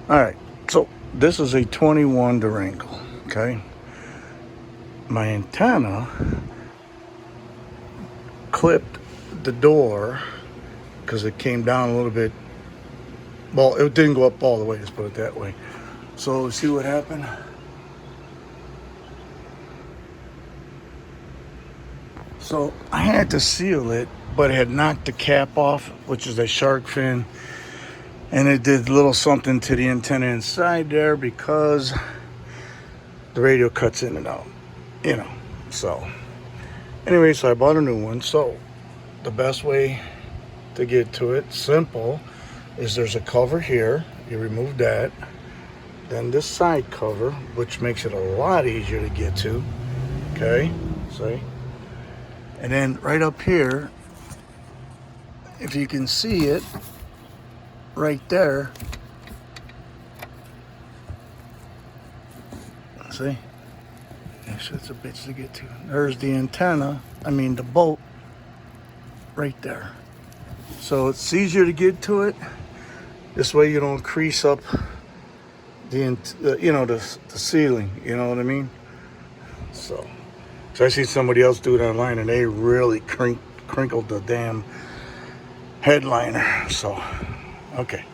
All right, so this is a 21 Durango, okay? My antenna clipped the door because it came down a little bit. Well, it didn't go up all the way, let's put it that way. So see what happened? So I had to seal it, but it had knocked the cap off, which is a shark fin. And it did a little something to the antenna inside there because the radio cuts in and out, So anyway, so I bought a new one. So the best way to get to it, simple, is there's a cover here. You remove that. Then this side cover, which makes it a lot easier to get to. Okay, see? And then right up here, if you can see it, right there, see? Actually, it's a bitch to get to. There's the antenna, the bolt, right there. So it's easier to get to it. This way you don't crease up the ceiling, you know what I mean? So I see somebody else do it online and they really crinkled the damn headliner. So, okay.